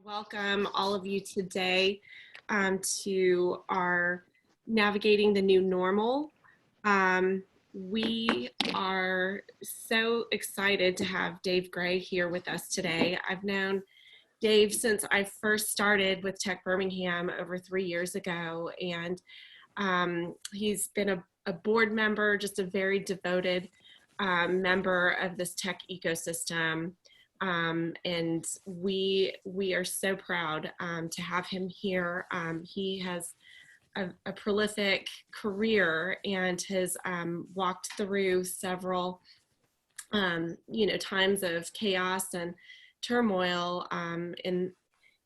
Welcome all of you today to our Navigating the New Normal. We are so excited to have Dave Gray here with us today. I've known Dave since I first started with Tech Birmingham over 3 years ago, and he's been a board member, just a very devoted member of this tech ecosystem. And we are so proud to have him here. He has a prolific career and has walked through several, times of chaos and turmoil in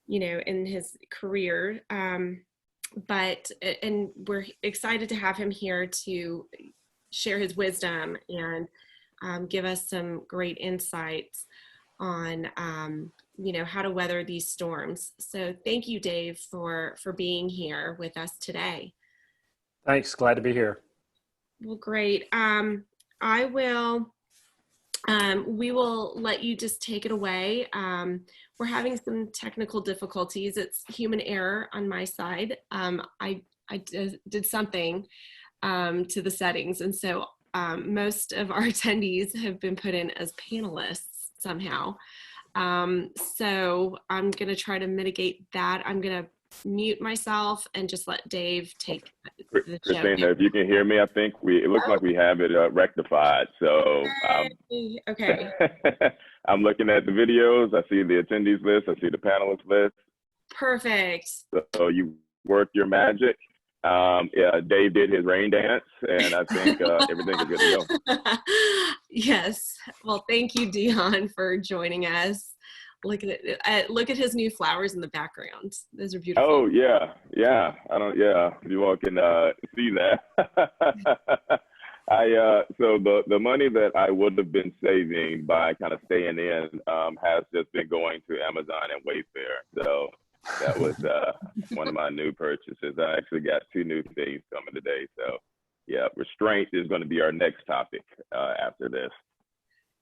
his career. And we're excited to have him here to share his wisdom and give us some great insights on how to weather these storms. So thank you, Dave, for being here with us today. Thanks, glad to be here. Well, great. We will let you just take it away. We're having some technical difficulties. It's human error on my side. I did something to the settings, and so most of our attendees have been put in as panelists somehow. So I'm going to try to mitigate that. I'm going to mute myself and just let Dave take the show. Christina, if you can hear me, I think it looks like we have it rectified. So okay. I'm looking at the videos. I see the attendees list. I see the panelists list. Perfect. So you work your magic. Dave did his rain dance, and I think everything is good to go. Yes. Well, thank you, Dion, for joining us. Look at it. Look at his new flowers in the background. Those are beautiful. Oh yeah. You all can see that. So the money that I would have been saving by kind of staying in has just been going to Amazon and Wayfair. So that was one of my new purchases. I actually got 2 new things coming today. So yeah, restraint is going to be our next topic after this.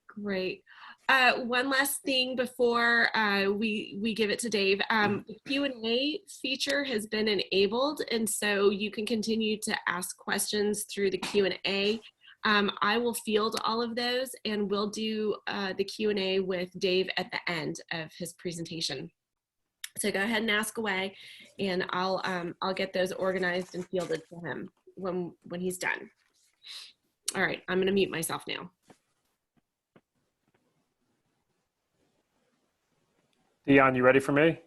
Great. One last thing before we give it to Dave. The Q&A feature has been enabled, and so you can continue to ask questions through the Q&A. I will field all of those, and we'll do the Q&A with Dave at the end of his presentation. So go ahead and ask away, and I'll get those organized and fielded for him when he's done. All right, I'm going to mute myself now. Dion, you ready for me?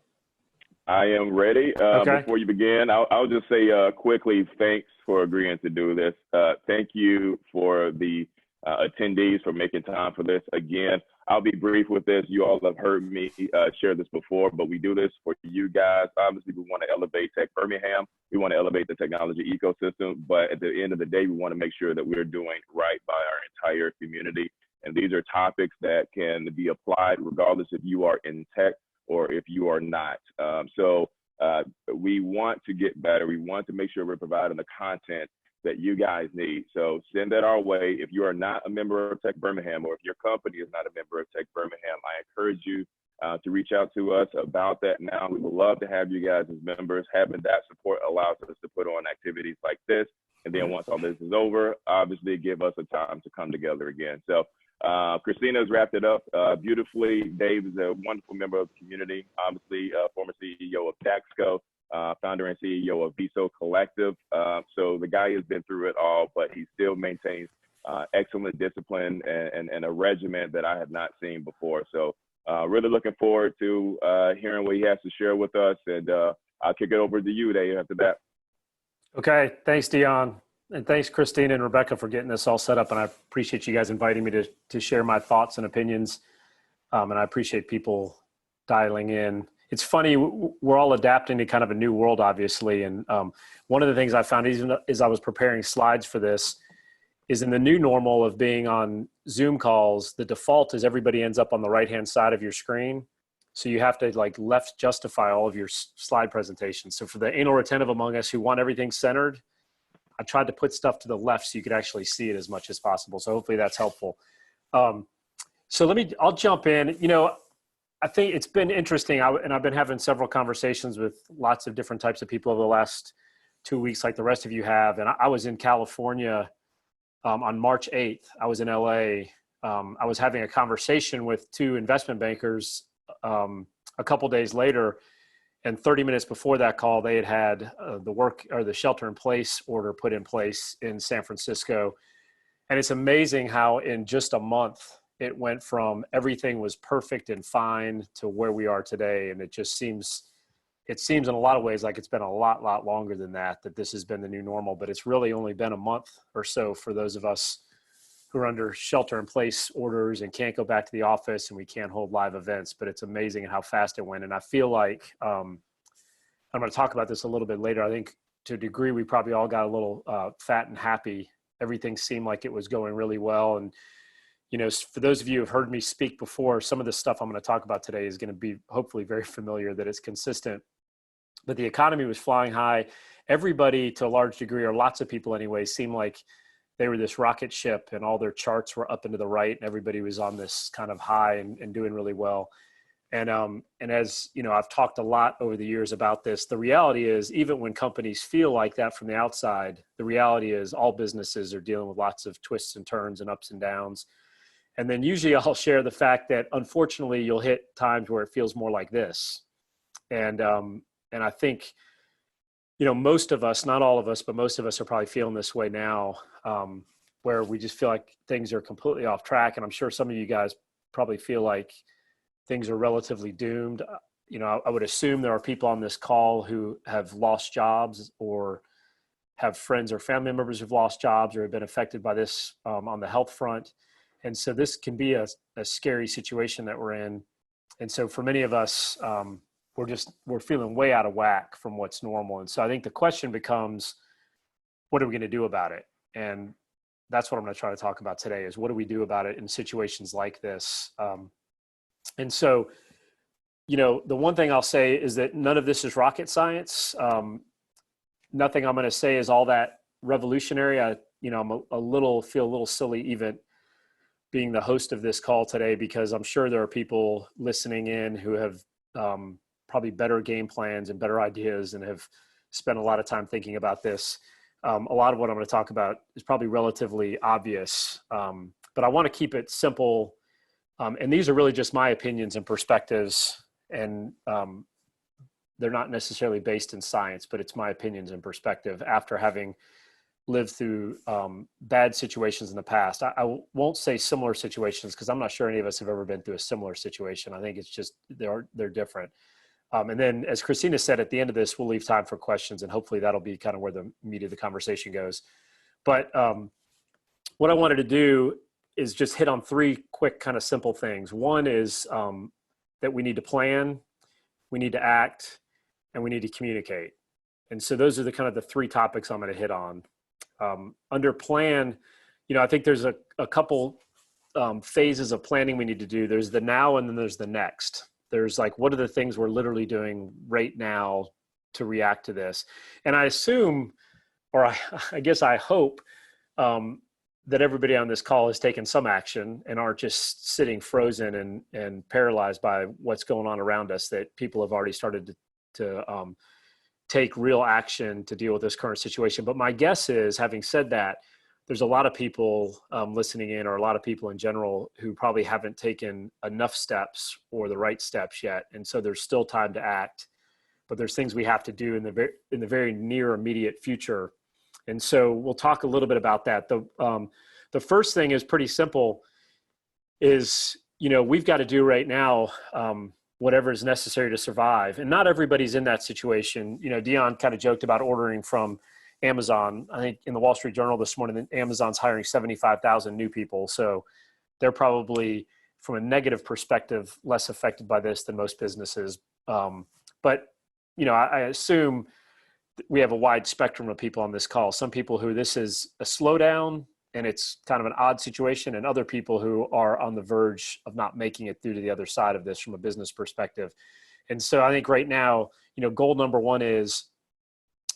I am ready. Okay. Before you begin, I'll just say quickly, thanks for agreeing to do this. Thank you for the attendees for making time for this. Again, I'll be brief with this. You all have heard me share this before, but we do this for you guys. Obviously, we want to elevate Tech Birmingham. We want to elevate the technology ecosystem, but at the end of the day, we want to make sure that we're doing right by our entire community. And these are topics that can be applied regardless if you are in tech or if you are not. So we want to get better. We want to make sure we're providing the content that you guys need. So send that our way. If you are not a member of Tech Birmingham, or if your company is not a member of Tech Birmingham, I encourage you to reach out to us about that now. We would love to have you guys as members. Having that support allows us to put on activities like this. And then once all this is over, obviously give us a time to come together again. So Christina's wrapped it up beautifully. Dave is a wonderful member of the community, obviously former CEO of Daxko, founder and CEO of Biso Collective. So the guy has been through it all, but he still maintains excellent discipline and a regimen that I have not seen before. So really looking forward to hearing what he has to share with us. And I'll kick it over to you, Dave, after that. Okay, thanks, Dion. And thanks, Christina and Rebecca, for getting this all set up. And I appreciate you guys inviting me to share my thoughts and opinions. And I appreciate people dialing in. It's funny, we're all adapting to kind of a new world, obviously. And one of the things I found even as I was preparing slides for this is in the new normal of being on Zoom calls, the default is everybody ends up on the right-hand side of your screen. So you have to like left justify all of your slide presentations. So for the anal retentive among us who want everything centered, I tried to put stuff to the left so you could actually see it as much as possible. So hopefully that's helpful. So I'll jump in. I think it's been interesting. And I've been having several conversations with lots of different types of people over the last 2 weeks, like the rest of you have. And I was in California on March 8th. I was in LA. I was having a conversation with two investment bankers a couple days later. And 30 minutes before that call, they had the shelter in place order put in place in San Francisco. And it's amazing how in just a month, it went from everything was perfect and fine to where we are today. And it seems in a lot of ways like it's been a lot longer than that this has been the new normal, but it's really only been a month or so for those of us who are under shelter in place orders and can't go back to the office and we can't hold live events, but it's amazing how fast it went. And I feel like, I'm going to talk about this a little bit later. I think to a degree, we probably all got a little fat and happy. Everything seemed like it was going really well. And, for those of you who have heard me speak before, some of the stuff I'm going to talk about today is going to be hopefully very familiar, that it's consistent. But the economy was flying high. Everybody, to a large degree, or lots of people anyway, seemed like they were this rocket ship and all their charts were up and to the right and everybody was on this kind of high and doing really well. And as I've talked a lot over the years about this, the reality is even when companies feel like that from the outside, the reality is all businesses are dealing with lots of twists and turns and ups and downs. And then usually I'll share the fact that unfortunately you'll hit times where it feels more like this. And I think, most of us, not all of us, but most of us are probably feeling this way now, where we just feel like things are completely off track. And I'm sure some of you guys probably feel like things are relatively doomed. I would assume there are people on this call who have lost jobs or have friends or family members who've lost jobs or have been affected by this on the health front. And so this can be a scary situation that we're in. And so for many of us, we're feeling way out of whack from what's normal. And so I think the question becomes, what are we going to do about it? And that's what I'm going to try to talk about today is what do we do about it in situations like this? And so, the one thing I'll say is that none of this is rocket science. Nothing I'm going to say is all that revolutionary. I'm feel a little silly even being the host of this call today, because I'm sure there are people listening in who have probably better game plans and better ideas and have spent a lot of time thinking about this. A lot of what I'm going to talk about is probably relatively obvious, but I want to keep it simple. And these are really just my opinions and perspectives, and they're not necessarily based in science, but it's my opinions and perspective after having lived through bad situations in the past. I won't say similar situations because I'm not sure any of us have ever been through a similar situation. I think it's just they're different. And then, as Christina said, at the end of this, we'll leave time for questions, and hopefully that'll be kind of where the meat of the conversation goes. But what I wanted to do is just hit on three quick kind of simple things. One is that we need to plan, we need to act, and we need to communicate. And so those are the kind of the three topics I'm going to hit on. Under plan, I think there's a couple phases of planning we need to do. There's the now, and then there's the next. There's like, what are the things we're literally doing right now to react to this? And I assume, or I guess I hope that everybody on this call has taken some action and aren't just sitting frozen and paralyzed by what's going on around us, that people have already started to take real action to deal with this current situation. But my guess is, having said that, there's a lot of people listening in, or a lot of people in general, who probably haven't taken enough steps or the right steps yet. And so there's still time to act, but there's things we have to do in the very near immediate future. And so we'll talk a little bit about that. The first thing is pretty simple, is, we've got to do right now whatever is necessary to survive. And not everybody's in that situation. Dion kind of joked about ordering from Amazon. I think in the Wall Street Journal this morning, Amazon's hiring 75,000 new people. So they're probably, from a negative perspective, less affected by this than most businesses. But, I assume we have a wide spectrum of people on this call. Some people who this is a slowdown and it's kind of an odd situation, and other people who are on the verge of not making it through to the other side of this from a business perspective. And so I think right now, goal number one is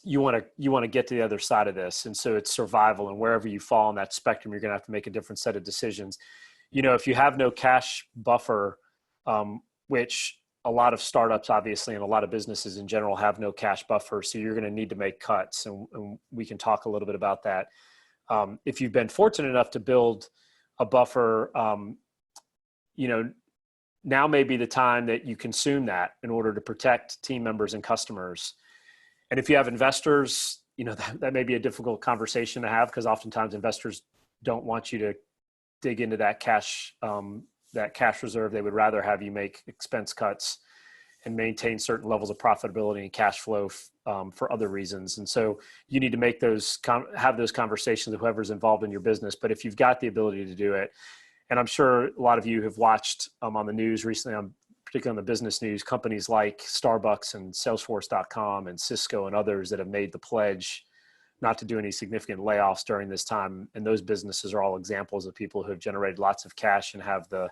you want to get to the other side of this. And so it's survival, and wherever you fall on that spectrum, you're going to have to make a different set of decisions. If you have no cash buffer, which a lot of startups, obviously, and a lot of businesses in general have no cash buffer. So you're going to need to make cuts. And we can talk a little bit about that. If you've been fortunate enough to build a buffer, now may be the time that you consume that in order to protect team members and customers. And if you have investors, that may be a difficult conversation to have, because oftentimes investors don't want you to dig into that cash reserve. They would rather have you make expense cuts and maintain certain levels of profitability and cash flow for other reasons. And so you need to make have those conversations with whoever's involved in your business. But if you've got the ability to do it, and I'm sure a lot of you have watched on the news recently, particularly on the business news, companies like Starbucks and Salesforce.com and Cisco and others that have made the pledge not to do any significant layoffs during this time. And those businesses are all examples of people who have generated lots of cash and have the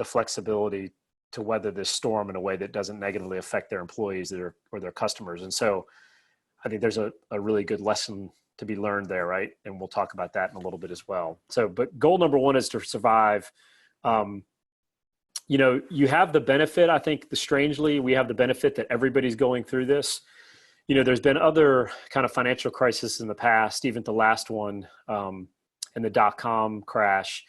flexibility to weather this storm in a way that doesn't negatively affect their employees or their customers. And so I think there's a really good lesson to be learned there, right? And we'll talk about that in a little bit as well. So, but goal number one is to survive. You have the benefit, I think, strangely, we have the benefit that everybody's going through this. There's been other kind of financial crises in the past, even the last one, and the dot-com crash,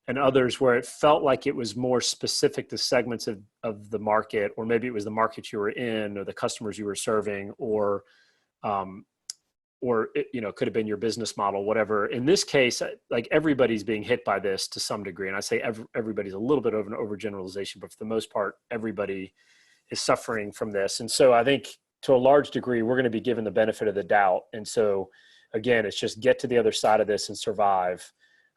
and others where it felt like it was more specific to segments of the market, or maybe it was the market you were in or the customers you were serving, or it could have been your business model, whatever. In this case, like, everybody's being hit by this to some degree. And I say everybody's a little bit of an overgeneralization, but for the most part, everybody is suffering from this. And so I think to a large degree, we're going to be given the benefit of the doubt. And so again, it's just get to the other side of this and survive.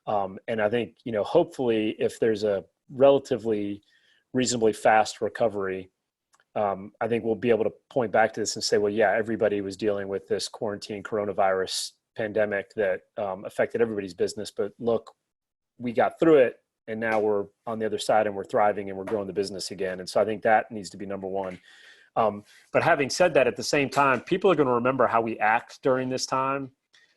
And I think, hopefully if there's a relatively reasonably fast recovery, I think we'll be able to point back to this and say, well, yeah, everybody was dealing with this quarantine coronavirus pandemic that affected everybody's business. But look, we got through it, and now we're on the other side and we're thriving and we're growing the business again. And so I think that needs to be number one. But having said that, at the same time, people are going to remember how we act during this time.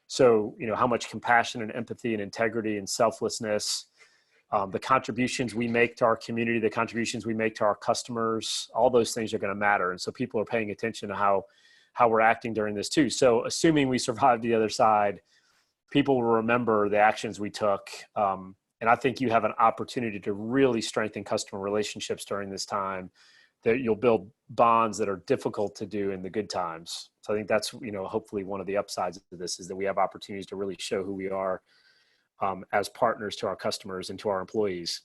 So, how much compassion and empathy and integrity and selflessness, the contributions we make to our community, the contributions we make to our customers, all those things are going to matter. And so people are paying attention to how we're acting during this too. So assuming we survive the other side, people will remember the actions we took. And I think you have an opportunity to really strengthen customer relationships during this time, that you'll build bonds that are difficult to do in the good times. So I think that's, hopefully one of the upsides of this is that we have opportunities to really show who we are as partners to our customers and to our employees.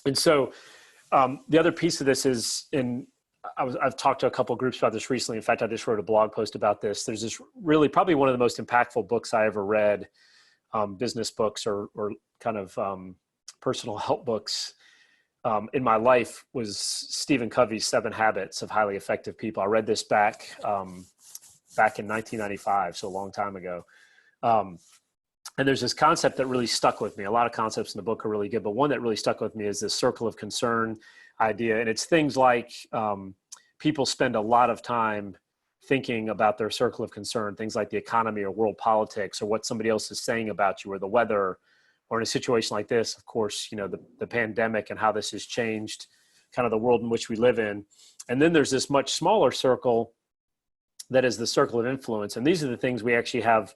And so the other piece of this is, I've talked to a couple of groups about this recently. In fact, I just wrote a blog post about this. There's this really probably one of the most impactful books I ever read, business books or kind of personal help books in my life, was Stephen Covey's 7 Habits of Highly Effective People. I read this back in 1995, so a long time ago. And there's this concept that really stuck with me. A lot of concepts in the book are really good, but one that really stuck with me is this circle of concern idea. And it's things like people spend a lot of time thinking about their circle of concern, things like the economy or world politics or what somebody else is saying about you or the weather, or in a situation like this, of course, the pandemic and how this has changed kind of the world in which we live in. And then there's this much smaller circle that is the circle of influence. And these are the things we actually have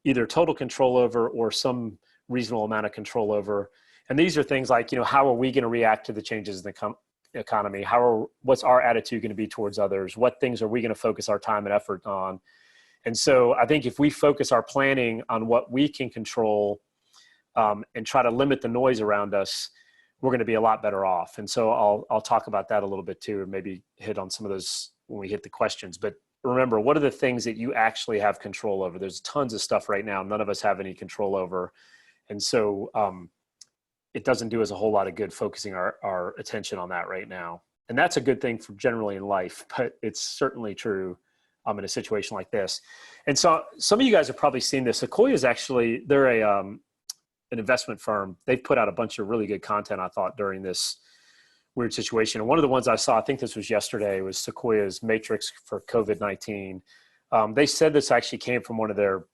either total control over or some reasonable amount of control over. And these are things like, how are we going to react to the changes in the economy? What's our attitude going to be towards others? What things are we going to focus our time and effort on? And so I think if we focus our planning on what we can control and try to limit the noise around us, we're going to be a lot better off. And so I'll talk about that a little bit too, and maybe hit on some of those when we hit the questions. But remember, what are the things that you actually have control over? There's tons of stuff right now none of us have any control over. And so it doesn't do us a whole lot of good focusing our attention on that right now. And that's a good thing for generally in life, but it's certainly true in a situation like this. And so some of you guys have probably seen this. Sequoia is actually, they're an investment firm. They've put out a bunch of really good content, I thought, during this weird situation. And one of the ones I saw, I think this was yesterday, was Sequoia's Matrix for COVID-19. They said this actually came from one of their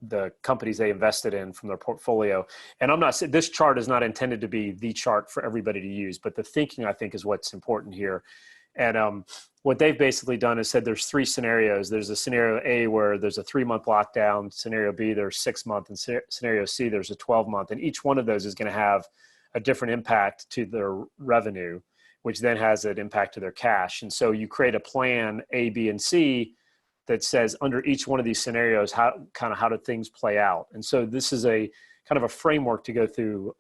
the companies they invested in from their portfolio. And I'm not saying this chart is not intended to be the chart for everybody to use, but the thinking, I think, is what's important here. And what they've basically done is said there's three scenarios. There's a scenario A where there's a 3-month lockdown. Scenario B, there's 6 month, and scenario C, there's a 12-month. And each one of those is going to have a different impact to their revenue, which then has an impact to their cash. And so you create a plan A, B, and C that says under each one of these scenarios, how do things play out? And so this is a kind of a framework to go through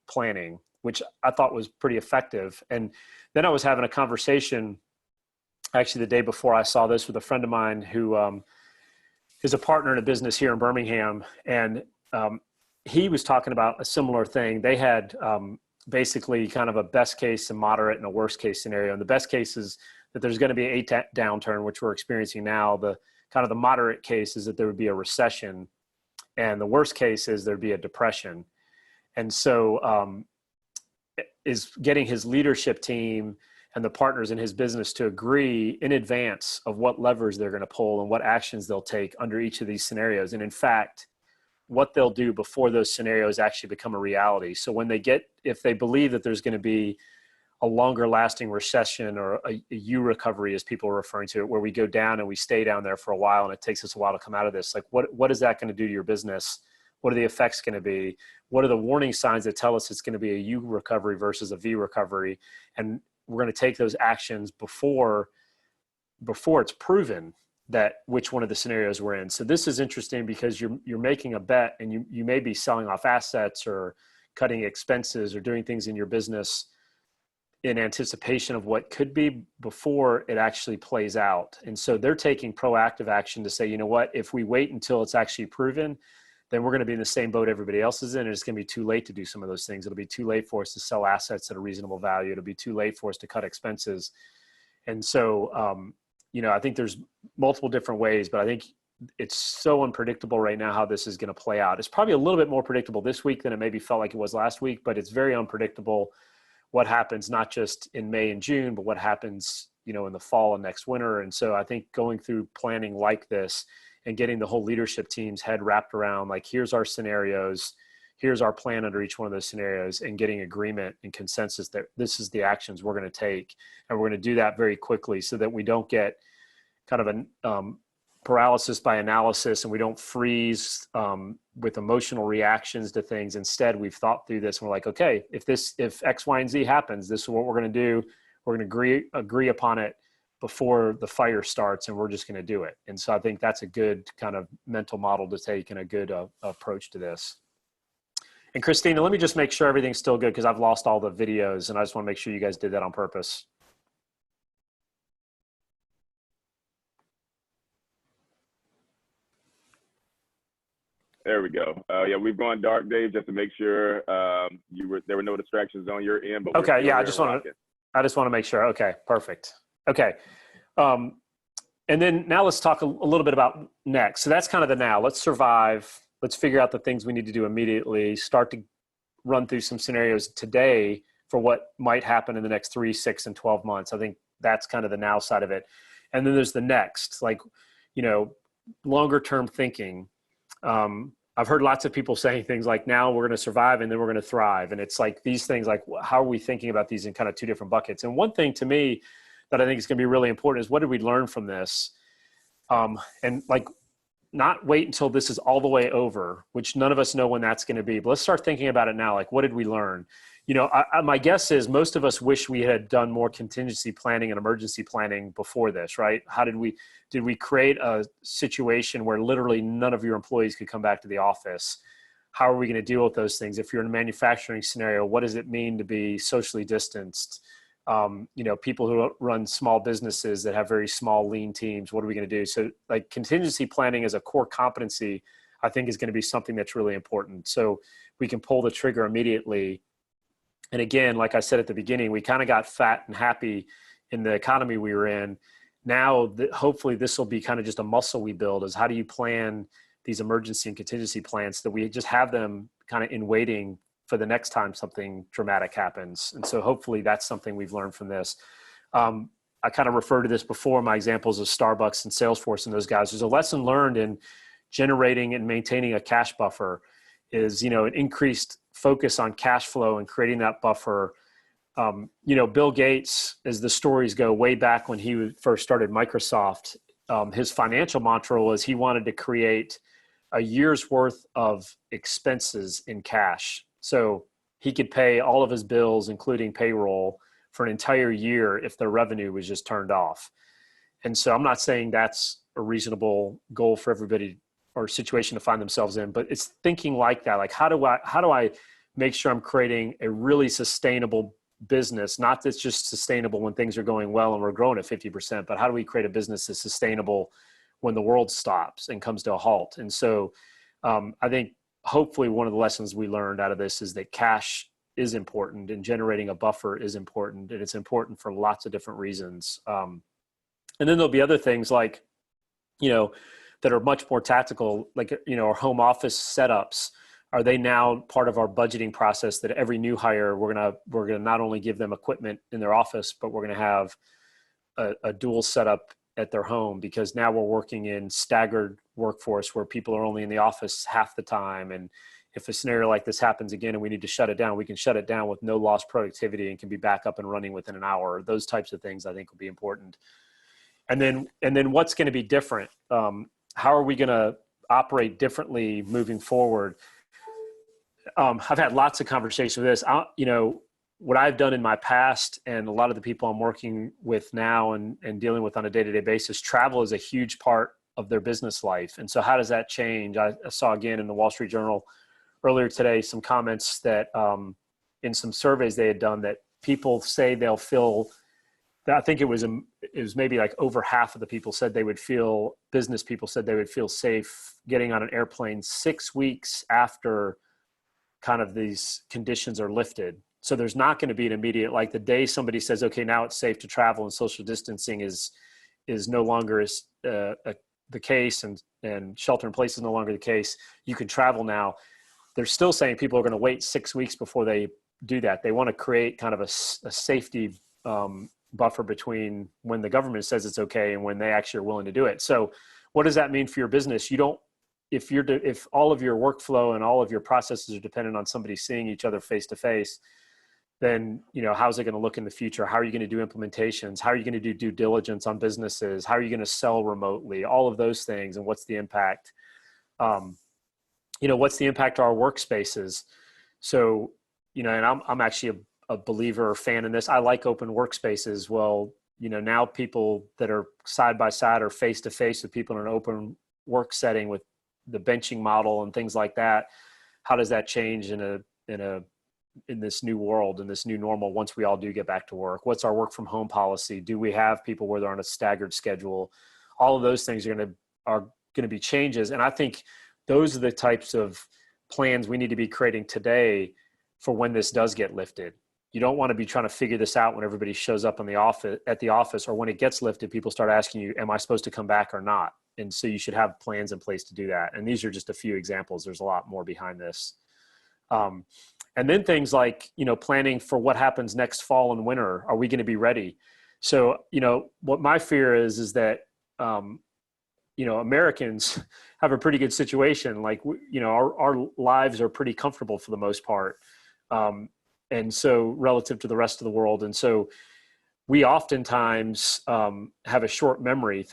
planning, which I thought was pretty effective. And then I was having a conversation actually the day before I saw this with a friend of mine who is a partner in a business here in Birmingham. And he was talking about a similar thing. They had basically kind of a best case, a moderate, and a worst case scenario. And the best case is that there's going to be a downturn, which we're experiencing now. The kind of the moderate case is that there would be a recession. And the worst case is there'd be a depression. And so is getting his leadership team and the partners in his business to agree in advance of what levers they're going to pull and what actions they'll take under each of these scenarios. And in fact, what they'll do before those scenarios actually become a reality. So when if they believe that there's going to be a longer lasting recession or a U recovery, as people are referring to it, where we go down and we stay down there for a while and it takes us a while to come out of this, like what is that going to do to your business? What are the effects going to be? What are the warning signs that tell us it's going to be a U recovery versus a V recovery? And we're going to take those actions before it's proven that which one of the scenarios we're in. So this is interesting because you're making a bet, and you may be selling off assets or cutting expenses or doing things in your business in anticipation of what could be before it actually plays out. And so they're taking proactive action to say, you know what, if we wait until it's actually proven, then we're going to be in the same boat everybody else is in, and it's going to be too late to do some of those things. It'll be too late for us to sell assets at a reasonable value. It'll be too late for us to cut expenses. And so, I think there's multiple different ways, but I think it's so unpredictable right now how this is going to play out. It's probably a little bit more predictable this week than it maybe felt like it was last week, but it's very unpredictable what happens not just in May and June, but what happens, in the fall and next winter. And so I think going through planning like this and getting the whole leadership team's head wrapped around, like, here's our scenarios, here's our plan under each one of those scenarios, and getting agreement and consensus that this is the actions we're going to take. And we're going to do that very quickly so that we don't get kind of a paralysis by analysis, and we don't freeze with emotional reactions to things. Instead, we've thought through this and we're like, okay, if X, Y, and Z happens, this is what we're going to do. We're going to agree upon it before the fire starts, and we're just going to do it. And so I think that's a good kind of mental model to take and a good approach to this. And Christina, let me just make sure everything's still good, because I've lost all the videos, and I just want to make sure you guys did that on purpose. There we go. Yeah, we've gone dark, Dave, just to make sure there were no distractions on your end. But okay, yeah, I just want to make sure. Okay, perfect. Okay, and then now let's talk a little bit about next. So that's kind of the now. Let's survive. Let's figure out the things we need to do immediately. Start to run through some scenarios today for what might happen in the next 3, 6, and 12 months. I think that's kind of the now side of it. And then there's the next, like, longer term thinking. I've heard lots of people saying things like, now we're going to survive and then we're going to thrive. And it's like these things, like, how are we thinking about these in kind of two different buckets? And one thing to me that I think is going to be really important is, what did we learn from this? And like, not wait until this is all the way over, which none of us know when that's going to be, but let's start thinking about it now. Like, what did we learn? My guess is most of us wish we had done more contingency planning and emergency planning before this, right? Did we create a situation where literally none of your employees could come back to the office? How are we going to deal with those things? If you're in a manufacturing scenario, what does it mean to be socially distanced? People who run small businesses that have very small, lean teams, what are we going to do? So like, contingency planning as a core competency, I think, is going to be something that's really important. So we can pull the trigger immediately. And again, like I said at the beginning, we kind of got fat and happy in the economy we were in. Now, hopefully this will be kind of just a muscle we build, is how do you plan these emergency and contingency plans so that we just have them kind of in waiting for the next time something dramatic happens. And so hopefully that's something we've learned from this. I kind of referred to this before, my examples of Starbucks and Salesforce and those guys. There's a lesson learned in generating and maintaining a cash buffer, is, an increased focus on cash flow and creating that buffer. Bill Gates, as the stories go, way back when he first started Microsoft, his financial mantra was he wanted to create a year's worth of expenses in cash. So he could pay all of his bills, including payroll, for an entire year if the revenue was just turned off. And so I'm not saying that's a reasonable goal for everybody or situation to find themselves in, but it's thinking like that. Like, how do I make sure I'm creating a really sustainable business, not that's just sustainable when things are going well and we're growing at 50%, but how do we create a business that's sustainable when the world stops and comes to a halt? And so I think hopefully one of the lessons we learned out of this is that cash is important and generating a buffer is important, and it's important for lots of different reasons. And then there'll be other things like, that are much more tactical, like, our home office setups. Are they now part of our budgeting process that every new hire, we're gonna not only give them equipment in their office, but we're gonna have a dual setup at their home, because now we're working in staggered workforce where people are only in the office half the time. And if a scenario like this happens again and we need to shut it down, we can shut it down with no lost productivity and can be back up and running within an hour. Those types of things I think will be important. And then what's going to be different? How are we going to operate differently moving forward? I've had lots of conversations with this. What I've done in my past, and a lot of the people I'm working with now and dealing with on a day-to-day basis, travel is a huge part of their business life. And so how does that change? I saw again in the Wall Street Journal earlier today some comments that in some surveys they had done, that people say they'll feel, I think it was maybe like over half of the people said business people said they would feel safe getting on an airplane 6 weeks after kind of these conditions are lifted. So there's not going to be an immediate, like the day somebody says, okay, now it's safe to travel and social distancing is no longer the case, and shelter in place is no longer the case, you can travel now. They're still saying people are going to wait 6 weeks before they do that. They want to create kind of a safety buffer between when the government says it's okay and when they actually are willing to do it. So what does that mean for your business? If all of your workflow and all of your processes are dependent on somebody seeing each other face to face, then, how's it going to look in the future? How are you going to do implementations? How are you going to do due diligence on businesses? How are you going to sell remotely? All of those things. And what's the impact? What's the impact to our workspaces? So, and I'm actually a believer or fan in this. I like open workspaces. Well, now people that are side by side or face to face with people in an open work setting with the benching model and things like that, how does that change in this new world, in this new normal, once we all do get back to work? What's our work from home policy? Do we have people where they're on a staggered schedule? All of those things are going to be changes. And I think those are the types of plans we need to be creating today for when this does get lifted. You don't want to be trying to figure this out when everybody shows up at the office, or when it gets lifted, people start asking you, am I supposed to come back or not? And so you should have plans in place to do that. And these are just a few examples. There's a lot more behind this. And then things like, planning for what happens next fall and winter. Are we going to be ready? So, what my fear is that, Americans have a pretty good situation. Like, our lives are pretty comfortable for the most part. And so relative to the rest of the world. And so we oftentimes have a short memory.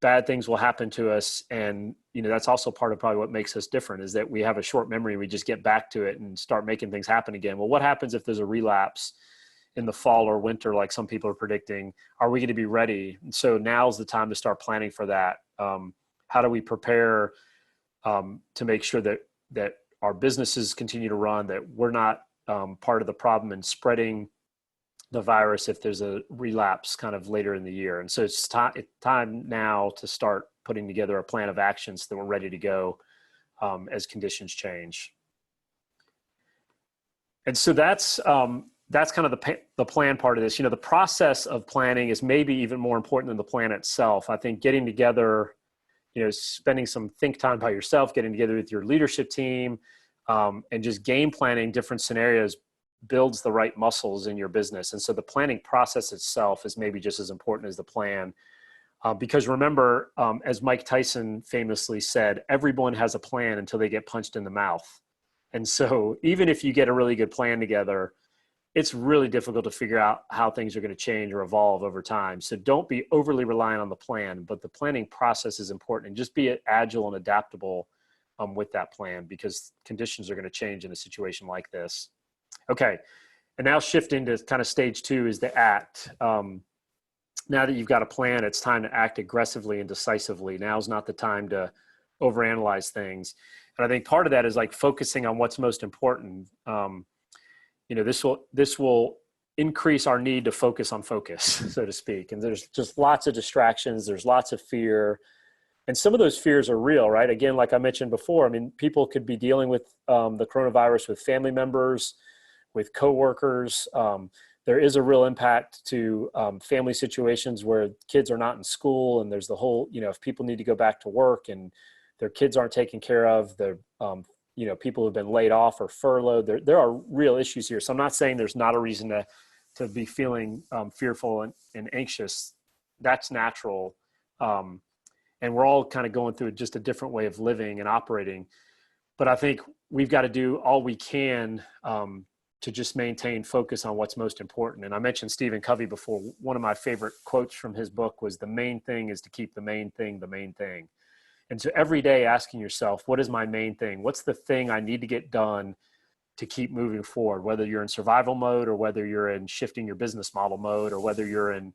Bad things will happen to us. And, that's also part of probably what makes us different, is that we have a short memory. We just get back to it and start making things happen again. Well, what happens if there's a relapse in the fall or winter, like some people are predicting? Are we going to be ready? And so now's the time to start planning for that. How do we prepare to make sure that our businesses continue to run, that we're not part of the problem in spreading the virus if there's a relapse kind of later in the year? And so it's time now to start putting together a plan of actions that we're ready to go as conditions change. And so that's kind of the plan part of this. The process of planning is maybe even more important than the plan itself. I think getting together, spending some think time by yourself, getting together with your leadership team, and just game planning different scenarios builds the right muscles in your business. And so the planning process itself is maybe just as important as the plan. Because remember, as Mike Tyson famously said, everyone has a plan until they get punched in the mouth. And so even if you get a really good plan together, it's really difficult to figure out how things are going to change or evolve over time. So don't be overly reliant on the plan, but the planning process is important, and just be agile and adaptable with that plan, because conditions are going to change in a situation like this. Okay. And now shifting to kind of stage 2 is the act. Now that you've got a plan, it's time to act aggressively and decisively. Now's not the time to overanalyze things. And I think part of that is like focusing on what's most important. This will increase our need to focus on focus, so to speak. And there's just lots of distractions. There's lots of fear. And some of those fears are real, right? Again, like I mentioned before, I mean, people could be dealing with the coronavirus with family members, with coworkers. There is a real impact to family situations where kids are not in school, and there's the whole, if people need to go back to work and their kids aren't taken care of, people who've been laid off or furloughed, there are real issues here. So I'm not saying there's not a reason to be feeling fearful and anxious. That's natural. And we're all kind of going through just a different way of living and operating. But I think we've got to do all we can to just maintain focus on what's most important. And I mentioned Stephen Covey before. One of my favorite quotes from his book was, "The main thing is to keep the main thing the main thing." And so every day asking yourself, what is my main thing? What's the thing I need to get done to keep moving forward? Whether you're in survival mode, or whether you're in shifting your business model mode, or whether you're in,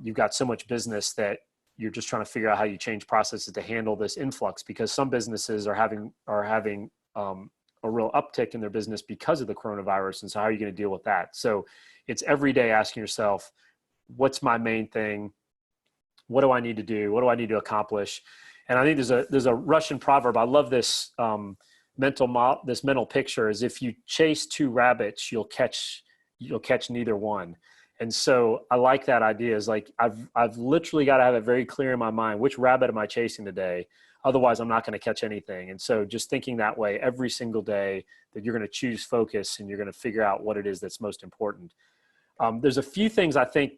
you've got so much business that you're just trying to figure out how you change processes to handle this influx, because some businesses are having a real uptick in their business because of the coronavirus. And so how are you going to deal with that? So it's every day asking yourself, what's my main thing? What do I need to do? What do I need to accomplish? And I think there's a Russian proverb. I love this mental picture, is if you chase 2 rabbits, you'll catch neither one. And so I like that idea, is like, I've literally got to have it very clear in my mind, which rabbit am I chasing today? Otherwise I'm not going to catch anything. And so just thinking that way every single day, that you're going to choose focus and you're going to figure out what it is that's most important. There's a few things, I think,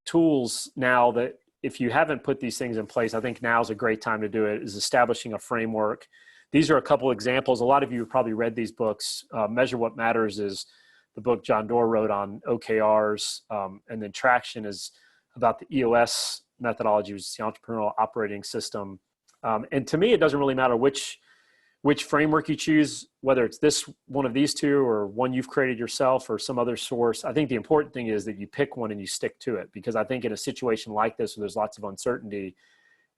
tools now that if you haven't put these things in place, I think now is a great time to do it, is establishing a framework. These are a couple examples. A lot of you have probably read these books. Measure What Matters is the book John Doerr wrote on OKRs. And then Traction is about the EOS methodology, which is the entrepreneurial operating system. And to me, it doesn't really matter which framework you choose, whether it's this one of these 2 or one you've created yourself or some other source. I think the important thing is that you pick one and you stick to it, because I think in a situation like this, where there's lots of uncertainty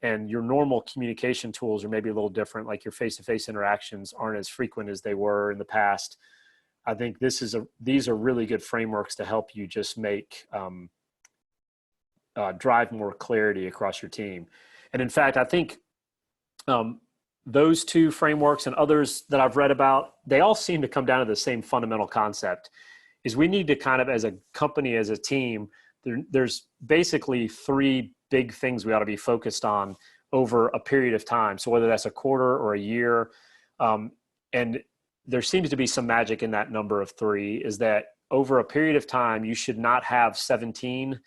and your normal communication tools are maybe a little different, like your face-to-face interactions aren't as frequent as they were in the past. I think these are really good frameworks to help you just make, drive more clarity across your team. And in fact, I think, those 2 frameworks and others that I've read about, they all seem to come down to the same fundamental concept, is we need to kind of, as a company, as a team, there's basically 3 big things we ought to be focused on over a period of time. So whether that's a quarter or a year, and there seems to be some magic in that number of 3, is that over a period of time, you should not have 17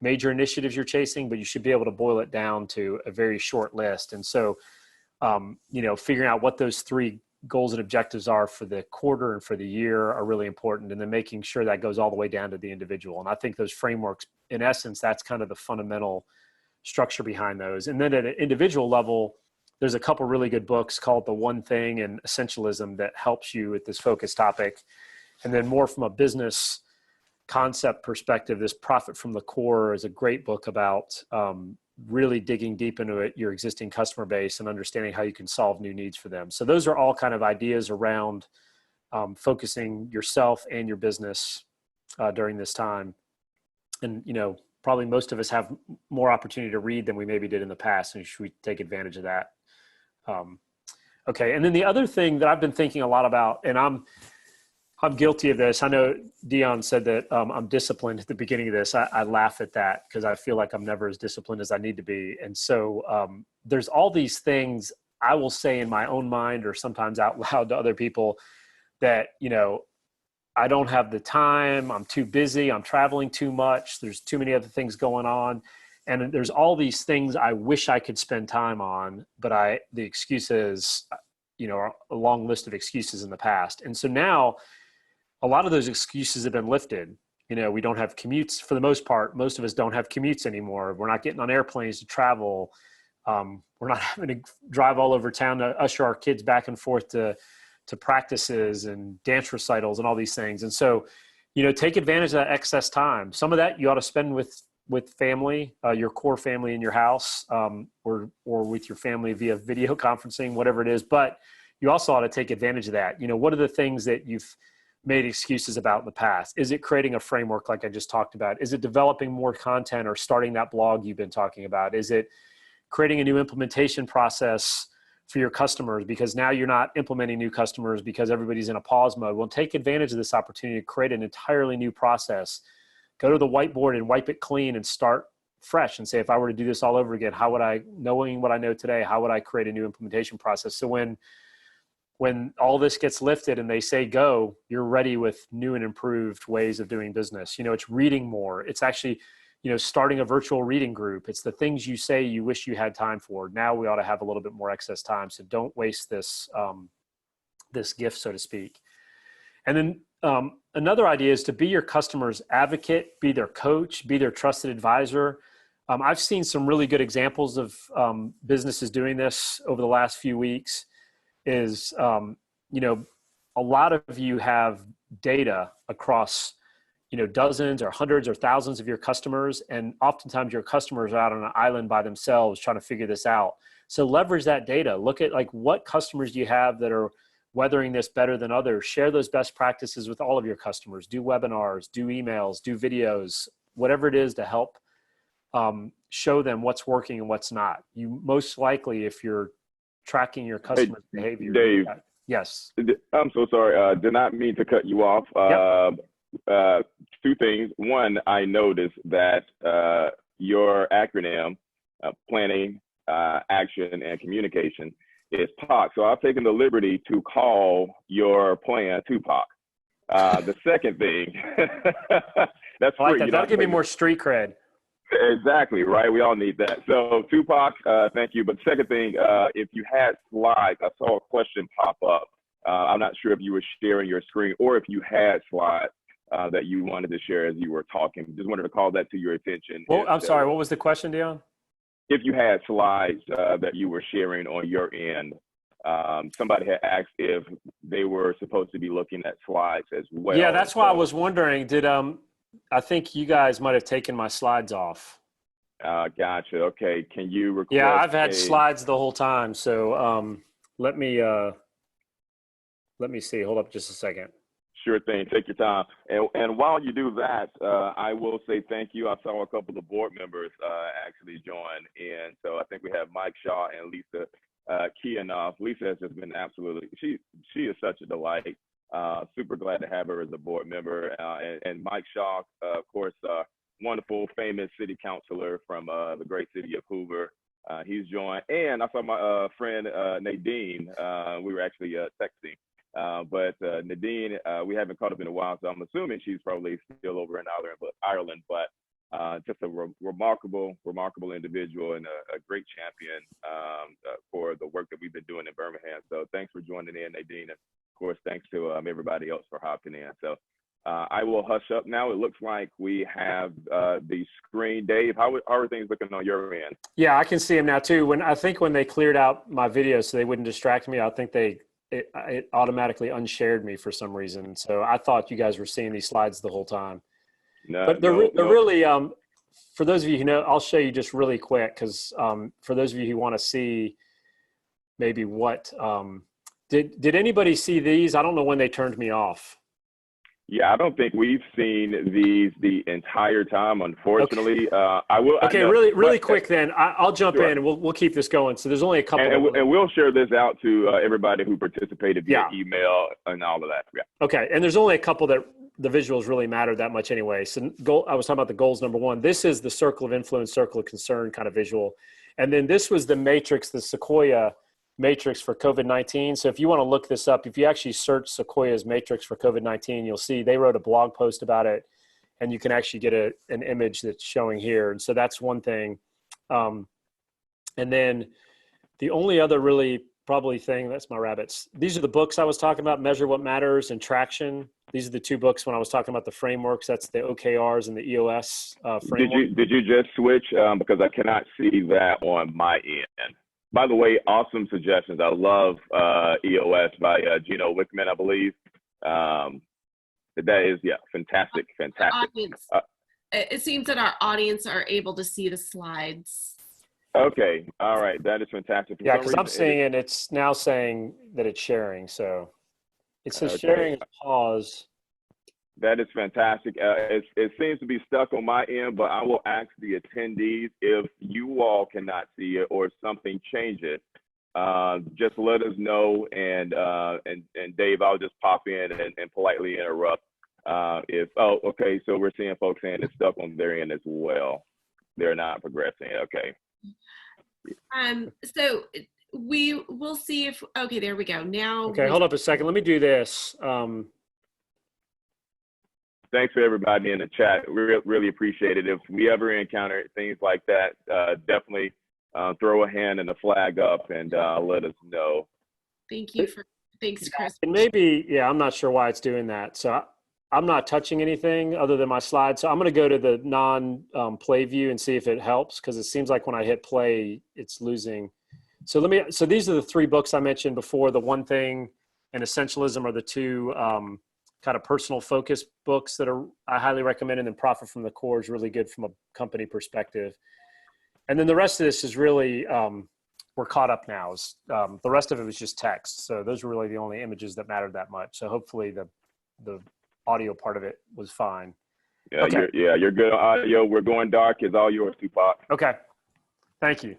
major initiatives you're chasing, but you should be able to boil it down to a very short list. And so figuring out what those 3 goals and objectives are for the quarter and for the year are really important. And then making sure that goes all the way down to the individual. And I think those frameworks, in essence, that's kind of the fundamental structure behind those. And then at an individual level, there's a couple really good books called The One Thing and Essentialism that helps you with this focus topic. And then more from a business concept perspective, this Profit from the Core is a great book about really digging deep into your existing customer base and understanding how you can solve new needs for them. So those are all kind of ideas around focusing yourself and your business during this time. And, probably most of us have more opportunity to read than we maybe did in the past, and should we take advantage of that? Okay. And then the other thing that I've been thinking a lot about, and I'm guilty of this. I know Dion said that I'm disciplined at the beginning of this. I laugh at that because I feel like I'm never as disciplined as I need to be. And so there's all these things I will say in my own mind or sometimes out loud to other people that, I don't have the time. I'm too busy. I'm traveling too much. There's too many other things going on. And there's all these things I wish I could spend time on, but the excuse is, a long list of excuses in the past. And so now a lot of those excuses have been lifted. We don't have commutes for the most part. Most of us don't have commutes anymore. We're not getting on airplanes to travel. We're not having to drive all over town to usher our kids back and forth to practices and dance recitals and all these things. And so, take advantage of that excess time. Some of that you ought to spend with family, your core family in your house, or with your family via video conferencing, whatever it is. But you also ought to take advantage of that. What are the things that you've made excuses about in the past? Is it creating a framework like I just talked about? Is it developing more content or starting that blog you've been talking about? Is it creating a new implementation process for your customers because now you're not implementing new customers because everybody's in a pause mode? Well, take advantage of this opportunity to create an entirely new process. Go to the whiteboard and wipe it clean and start fresh and say, if I were to do this all over again, how would I, knowing what I know today, how would I create a new implementation process? So when all this gets lifted and they say go, you're ready with new and improved ways of doing business. It's reading more. It's actually, starting a virtual reading group. It's the things you say you wish you had time for. Now we ought to have a little bit more excess time. So don't waste this, this gift, so to speak. And then another idea is to be your customer's advocate, be their coach, be their trusted advisor. I've seen some really good examples of businesses doing this over the last few weeks. A lot of you have data across, dozens or hundreds or thousands of your customers. And oftentimes your customers are out on an island by themselves trying to figure this out. So leverage that data. Look at what customers do you have that are weathering this better than others. Share those best practices with all of your customers. Do webinars, do emails, do videos, whatever it is to help show them what's working and what's not. You most likely, if you're tracking your customers' behavior. Dave. Yes. I'm so sorry. Did not mean to cut you off. Yep. Two things. One, I noticed that your acronym, planning, action, and communication, is POC. So I've taken the liberty to call your plan Tupac. The second thing, that's I like free. that. That'll give me more street cred. Exactly, right? We all need that. So Tupac, thank you. But the second thing, if you had slides, I saw a question pop up. I'm not sure if you were sharing your screen or if you had slides that you wanted to share as you were talking. Just wanted to call that to your attention. Well, I'm sorry, what was the question, Dion? If you had slides that you were sharing on your end, somebody had asked if they were supposed to be looking at slides as well. Yeah, that's why I was wondering, I think you guys might have taken my slides off. Gotcha. Okay. Can you request? Yeah, I've had slides the whole time. So let me see. Hold up just a second. Sure thing. Take your time. And while you do that, I will say thank you. I saw a couple of board members actually join. And so I think we have Mike Shaw and Lisa Kianoff. Lisa has just been absolutely, she is such a delight. Super glad to have her as a board member. And Mike Shaw, of course, wonderful, famous city councilor from the great city of Hoover. He's joined. And I saw my friend Nadine. We were actually texting. But Nadine, we haven't caught up in a while, so I'm assuming she's probably still over in Ireland. But just a remarkable individual and a great champion for the work that we've been doing in Birmingham. So thanks for joining in, Nadine. And of course, thanks to everybody else for hopping in. So I will hush up now. It looks like we have the screen. Dave, how are things looking on your end? Yeah, I can see them now too. I think when they cleared out my video so they wouldn't distract me, I think it automatically unshared me for some reason. So I thought you guys were seeing these slides the whole time. No, but they're really, for those of you who know, I'll show you just really quick because for those of you who want to see maybe what, did anybody see these? I don't know when they turned me off. Yeah, I don't think we've seen these the entire time, unfortunately. Okay. I will. Okay, really quick then. I'll jump sure. in and we'll keep this going. So there's only a couple. And we'll share this out to everybody who participated via email and all of that. Yeah. Okay, and there's only a couple that the visuals really matter that much anyway. So I was talking about the goals, number one. This is the circle of influence, circle of concern kind of visual. And then this was the matrix, the Sequoia matrix for COVID-19. So if you want to look this up, if you actually search Sequoia's matrix for COVID-19, you'll see they wrote a blog post about it. and you can actually get an image that's showing here. And so that's one thing. And then the only other really probably thing, that's my rabbits. These are the books I was talking about, Measure What Matters and Traction. These are the two books when I was talking about the frameworks. That's the OKRs and the EOS framework. Did you just switch? Because I cannot see that on my end. By the way, awesome suggestions. I love EOS by Gino Wickman, I believe. That is, fantastic. Audience, it seems that our audience are able to see the slides. Okay, all right, that is fantastic. Yeah, because I'm seeing it, it's now saying that it's sharing. So it says sharing is pause. That is fantastic. It seems to be stuck on my end, but I will ask the attendees if you all cannot see it or if something changes. Just let us know, and Dave, I'll just pop in and politely interrupt. Okay, so we're seeing folks saying it's stuck on their end as well. They're not progressing. Okay. So we will see if, okay, there we go. Now. Okay, hold up a second. Let me do this. Thanks for everybody in the chat. We really appreciate it. If we ever encounter things like that, definitely throw a hand and a flag up and let us know. Thanks, Chris. And maybe, I'm not sure why it's doing that. So I'm not touching anything other than my slides. So I'm going to go to the non-play view and see if it helps, because it seems like when I hit play, it's losing. So these are the three books I mentioned before. The One Thing and Essentialism are the two kind of personal focus books that I highly recommend. And then Profit from the Core is really good from a company perspective. And then the rest of this is really, we're caught up now. The rest of it was just text. So those were really the only images that mattered that much. So hopefully the audio part of it was fine. Yeah, okay. You're good on audio. We're going dark. It's all yours, Tupac. Okay, thank you.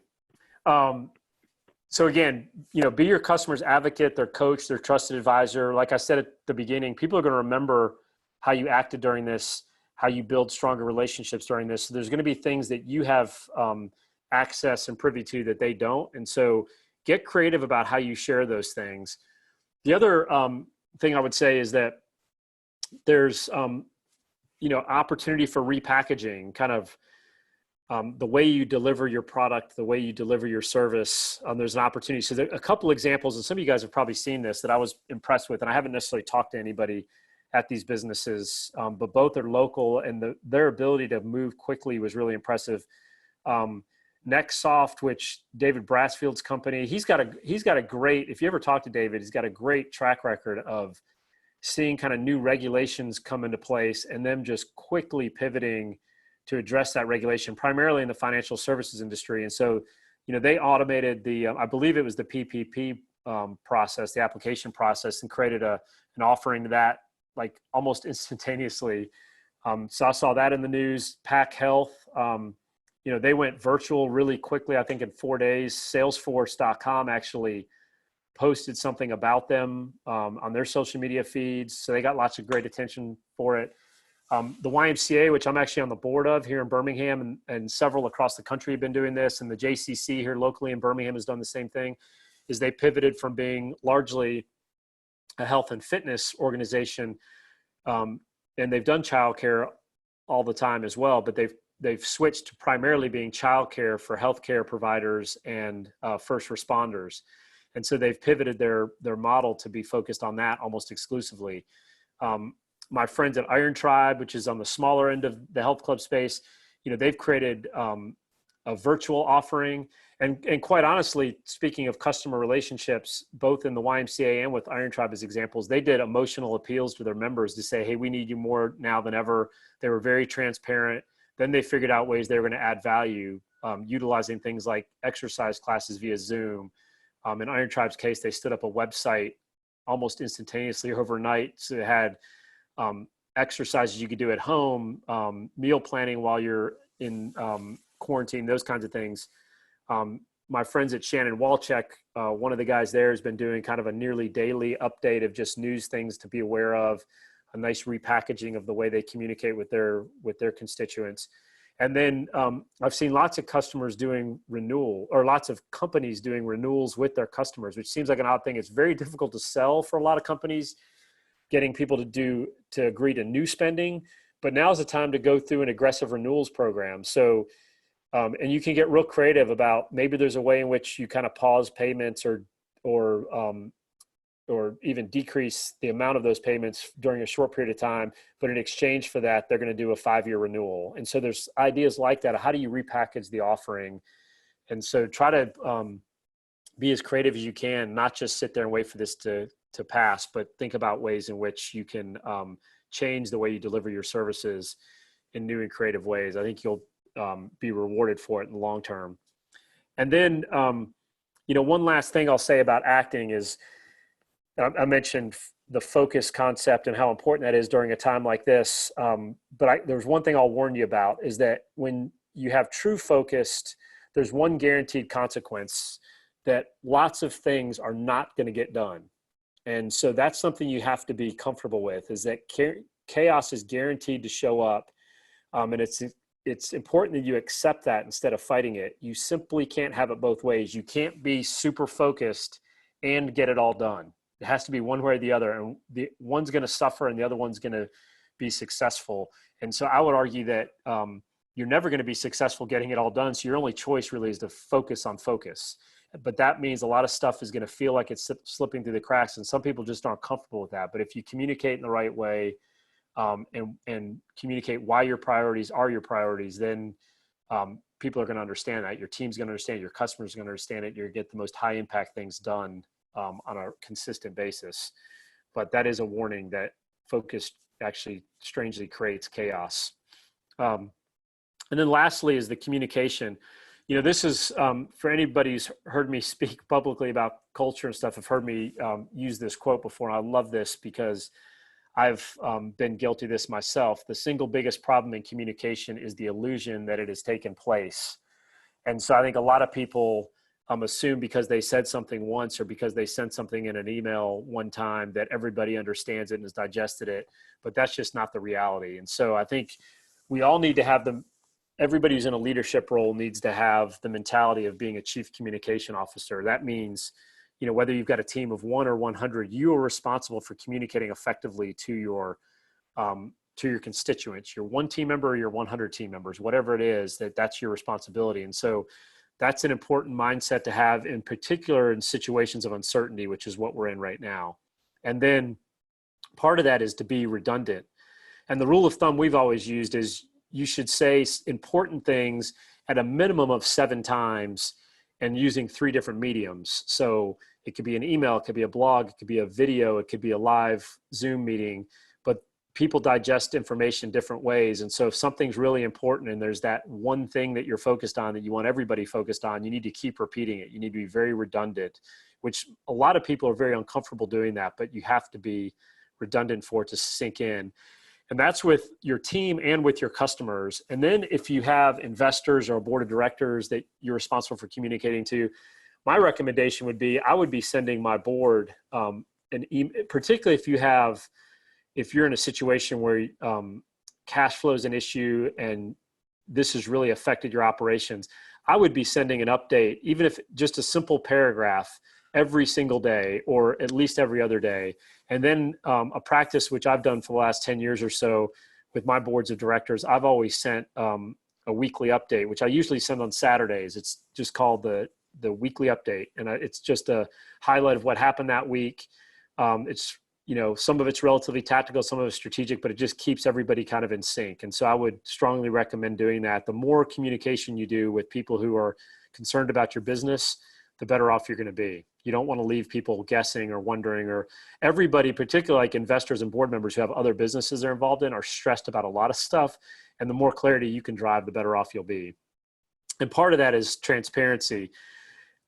So again, be your customer's advocate, their coach, their trusted advisor. Like I said at the beginning, people are going to remember how you acted during this, how you build stronger relationships during this. So there's going to be things that you have access and privy to that they don't. And so get creative about how you share those things. The other thing I would say is that there's, opportunity for repackaging, kind of the way you deliver your product, the way you deliver your service. There's an opportunity. So there are a couple examples, and some of you guys have probably seen this, that I was impressed with, and I haven't necessarily talked to anybody at these businesses, but both are local, and their ability to move quickly was really impressive. Nextsoft, which David Brassfield's company, he's got a great, if you ever talk to David, he's got a great track record of seeing kind of new regulations come into place and them just quickly pivoting to address that regulation, primarily in the financial services industry. And so, they automated I believe it was the PPP process, the application process, and created an offering to that like almost instantaneously. So I saw that in the news. Pack Health, they went virtual really quickly. I think in 4 days. Salesforce.com actually posted something about them on their social media feeds. So they got lots of great attention for it. The YMCA, which I'm actually on the board of here in Birmingham, and several across the country have been doing this, and the JCC here locally in Birmingham has done the same thing, is they pivoted from being largely a health and fitness organization, and they've done childcare all the time as well, but they've switched to primarily being childcare for healthcare providers and first responders. And so they've pivoted their model to be focused on that almost exclusively. My friends at Iron Tribe, which is on the smaller end of the health club space, they've created a virtual offering. And quite honestly, speaking of customer relationships, both in the YMCA and with Iron Tribe as examples, they did emotional appeals to their members to say, hey, we need you more now than ever. They were very transparent. Then they figured out ways they were going to add value, utilizing things like exercise classes via Zoom. In Iron Tribe's case, they stood up a website almost instantaneously overnight. So it had exercises you could do at home, meal planning while you're in quarantine, those kinds of things. My friends at Shannon Walchek, one of the guys there has been doing kind of a nearly daily update of just news things to be aware of, a nice repackaging of the way they communicate with their constituents. And then I've seen lots of customers doing renewal, or lots of companies doing renewals with their customers, which seems like an odd thing. It's very difficult to sell for a lot of companies, getting people to agree to new spending. but now's the time to go through an aggressive renewals program. So, and you can get real creative about, maybe there's a way in which you kind of pause payments or even decrease the amount of those payments during a short period of time. But in exchange for that, they're going to do a 5-year renewal. And so there's ideas like that. How do you repackage the offering? And so try to be as creative as you can, not just sit there and wait for this to pass, but think about ways in which you can change the way you deliver your services in new and creative ways. I think you'll be rewarded for it in the long term. And then, one last thing I'll say about acting is, I mentioned the focus concept and how important that is during a time like this. But there's one thing I'll warn you about, is that when you have true focused, there's one guaranteed consequence, that lots of things are not going to get done. And so that's something you have to be comfortable with, is that chaos is guaranteed to show up. And it's important that you accept that instead of fighting it. You simply can't have it both ways. You can't be super focused and get it all done. It has to be one way or the other, and the one's going to suffer and the other one's going to be successful. And so I would argue that you're never going to be successful getting it all done. So your only choice really is to focus on focus. But that means a lot of stuff is going to feel like it's slipping through the cracks, and some people just aren't comfortable with that. But if you communicate in the right way and communicate why your priorities are your priorities, then people are going to understand that. Your team's going to understand it. Your customers are going to understand it. You're going to get the most high impact things done on a consistent basis. But that is a warning that focus actually strangely creates chaos. And then lastly is the communication. This is for anybody who's heard me speak publicly about culture and stuff, have heard me use this quote before. And I love this because I've been guilty of this myself. The single biggest problem in communication is the illusion that it has taken place. And so I think a lot of people assume because they said something once, or because they sent something in an email one time, that everybody understands it and has digested it. But that's just not the reality. And so I think we all need to have everybody who's in a leadership role needs to have the mentality of being a chief communication officer. That means, whether you've got a team of 1 or 100, you are responsible for communicating effectively to your constituents, your 1 team member or your 100 team members, whatever it is, that's your responsibility. And so that's an important mindset to have, in particular in situations of uncertainty, which is what we're in right now. And then part of that is to be redundant. And the rule of thumb we've always used is you should say important things at a minimum of 7 times, and using 3 different mediums. So it could be an email, it could be a blog, it could be a video, it could be a live Zoom meeting, but people digest information different ways. And so if something's really important and there's that one thing that you're focused on that you want everybody focused on, you need to keep repeating it. You need to be very redundant, which a lot of people are very uncomfortable doing that, but you have to be redundant for it to sink in. And that's with your team and with your customers. And then if you have investors or a board of directors that you're responsible for communicating to, my recommendation would be, I would be sending my board an email, particularly if you're in a situation where cash flow is an issue and this has really affected your operations. I would be sending an update, even if just a simple paragraph, every single day, or at least every other day. And then a practice which I've done for the last 10 years or so with my boards of directors, I've always sent a weekly update, which I usually send on Saturdays. It's just called the weekly update. And it's just a highlight of what happened that week. It's, some of it's relatively tactical, some of it's strategic, but it just keeps everybody kind of in sync. And so I would strongly recommend doing that. The more communication you do with people who are concerned about your business, the better off you're going to be. You don't want to leave people guessing or wondering, or everybody, particularly like investors and board members who have other businesses they're involved in, are stressed about a lot of stuff. And the more clarity you can drive, the better off you'll be. And part of that is transparency.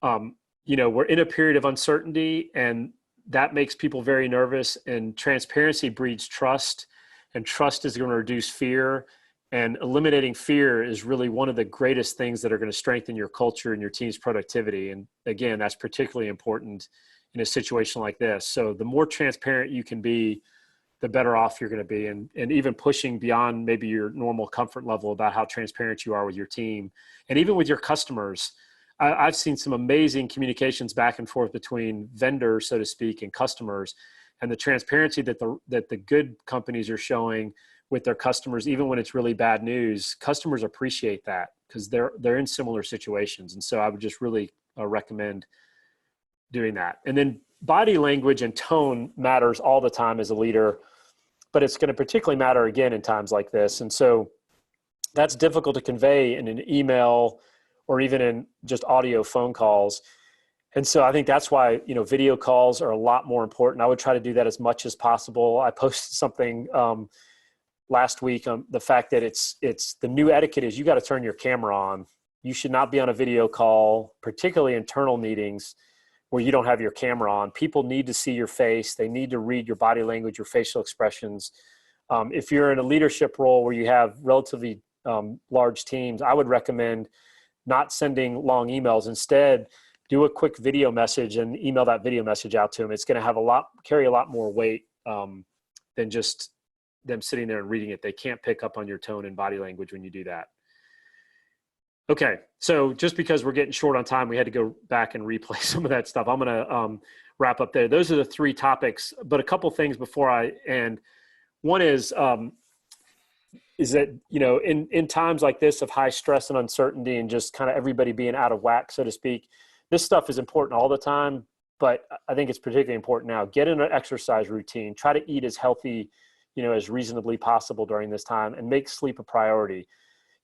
We're in a period of uncertainty, and that makes people very nervous, and transparency breeds trust, and trust is going to reduce fear. And eliminating fear is really one of the greatest things that are going to strengthen your culture and your team's productivity. And again, that's particularly important in a situation like this. So the more transparent you can be, the better off you're going to be. And even pushing beyond maybe your normal comfort level about how transparent you are with your team. And even with your customers, I've seen some amazing communications back and forth between vendors, so to speak, and customers. And the transparency that the good companies are showing with their customers, even when it's really bad news. Customers appreciate that because they're in similar situations. And so I would just really recommend doing that. And then body language and tone matters all the time as a leader, but it's going to particularly matter again in times like this. And so that's difficult to convey in an email or even in just audio phone calls. And so I think that's why, video calls are a lot more important. I would try to do that as much as possible. I posted something last week on the fact that it's the new etiquette is you got to turn your camera on. You should not be on a video call, particularly internal meetings where you don't have your camera on. People need to see your face. They need to read your body language, your facial expressions. If you're in a leadership role where you have relatively large teams, I would recommend not sending long emails. Instead, do a quick video message and email that video message out to them. It's going to carry a lot more weight than just them sitting there and reading it. They can't pick up on your tone and body language when you do that. Okay, so just because we're getting short on time, we had to go back and replay some of that stuff. I'm going to wrap up there. Those are the 3 topics, but a couple things before I end. One is that, in times like this of high stress and uncertainty and just kind of everybody being out of whack, so to speak, this stuff is important all the time, but I think it's particularly important now. Get in an exercise routine. Try to eat as healthy, as reasonably possible during this time, and make sleep a priority.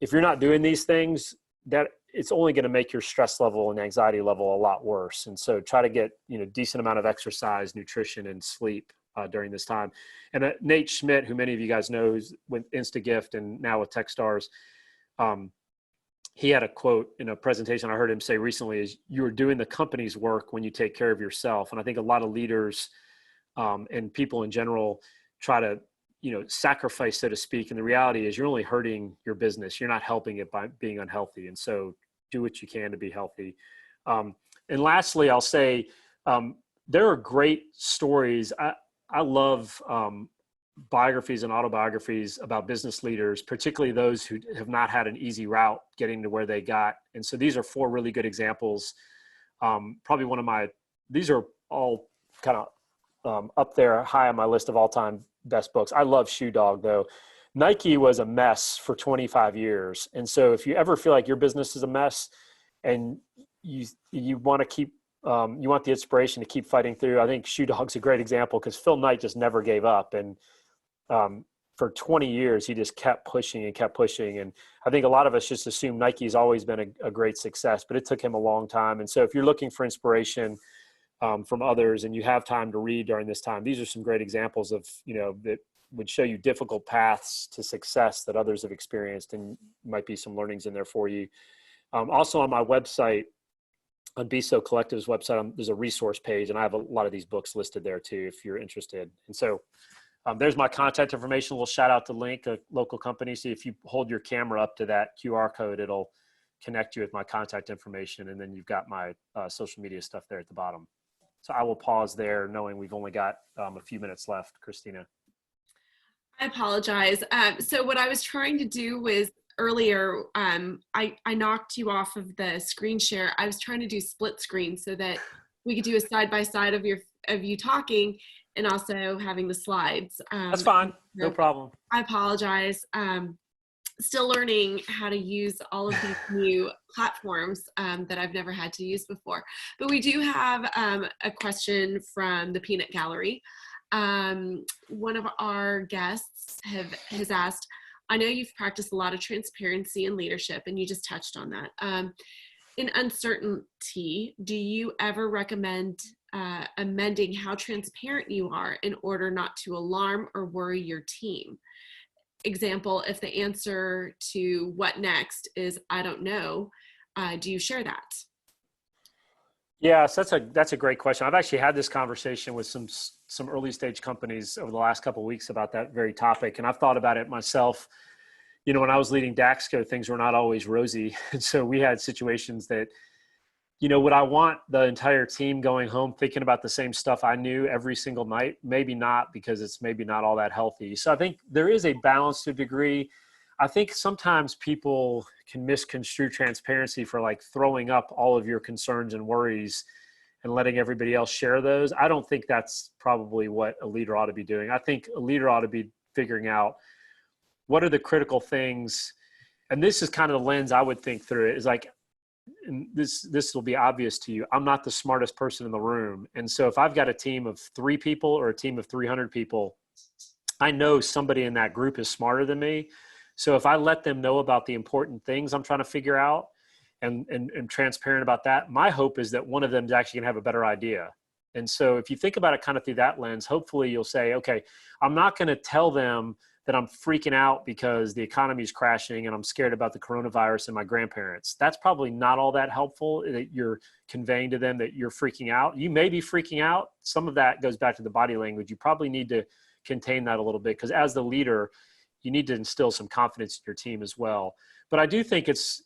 If you're not doing these things, that it's only going to make your stress level and anxiety level a lot worse. And so try to get, decent amount of exercise, nutrition, and sleep during this time. And Nate Schmidt, who many of you guys know is with InstaGift and now with Techstars, he had a quote in a presentation I heard him say recently is, "You're doing the company's work when you take care of yourself." And I think a lot of leaders and people in general try to, sacrifice, so to speak. And the reality is you're only hurting your business. You're not helping it by being unhealthy. And so do what you can to be healthy. And lastly, I'll say there are great stories. I love biographies and autobiographies about business leaders, particularly those who have not had an easy route getting to where they got. And so these are 4 really good examples. Probably these are all kind of up there high on my list of all time best books. I love Shoe Dog though. Nike was a mess for 25 years. And so if you ever feel like your business is a mess and you want to keep, you want the inspiration to keep fighting through, I think Shoe Dog's a great example because Phil Knight just never gave up. And for 20 years, he just kept pushing and kept pushing. And I think a lot of us just assume Nike's always been a great success, but it took him a long time. And so if you're looking for inspiration from others and you have time to read during this time, these are some great examples of, that would show you difficult paths to success that others have experienced, and might be some learnings in there for you. Also on my website, on Biso Collective's website, there's a resource page, and I have a lot of these books listed there too, if you're interested. And so there's my contact information. We'll shout out the link, a local company. So if you hold your camera up to that QR code, it'll connect you with my contact information. And then you've got my social media stuff there at the bottom. So I will pause there, knowing we've only got a few minutes left. Christina. I apologize. So what I was trying to do was earlier, I knocked you off of the screen share. I was trying to do split screen so that we could do a side-by-side of you talking and also having the slides. That's fine. No problem. I apologize. Still learning how to use all of these new platforms that I've never had to use before. But we do have a question from the Peanut Gallery. One of our guests has asked, I know you've practiced a lot of transparency and leadership, and you just touched on that. In uncertainty, do you ever recommend amending how transparent you are in order not to alarm or worry your team? Example, if the answer to what next is, I don't know, do you share that? Yes, that's a great question. I've actually had this conversation with some early stage companies over the last couple of weeks about that very topic. And I've thought about it myself. When I was leading Daxko, things were not always rosy. And so we had situations that, would I want the entire team going home thinking about the same stuff I knew every single night? Maybe not, because it's maybe not all that healthy. So I think there is a balance to a degree. I think sometimes people can misconstrue transparency for like throwing up all of your concerns and worries and letting everybody else share those. I don't think that's probably what a leader ought to be doing. I think a leader ought to be figuring out what are the critical things? And this is kind of the lens I would think through it, is like, and this will be obvious to you. I'm not the smartest person in the room. And so if I've got a team of 3 people or a team of 300 people, I know somebody in that group is smarter than me. So if I let them know about the important things I'm trying to figure out and transparent about that, my hope is that one of them is actually going to have a better idea. And so if you think about it kind of through that lens, hopefully you'll say, okay, I'm not going to tell them that I'm freaking out because the economy is crashing and I'm scared about the coronavirus and my grandparents. That's probably not all that helpful, that you're conveying to them that you're freaking out. You may be freaking out. Some of that goes back to the body language. You probably need to contain that a little bit, because as the leader, you need to instill some confidence in your team as well. But I do think it's,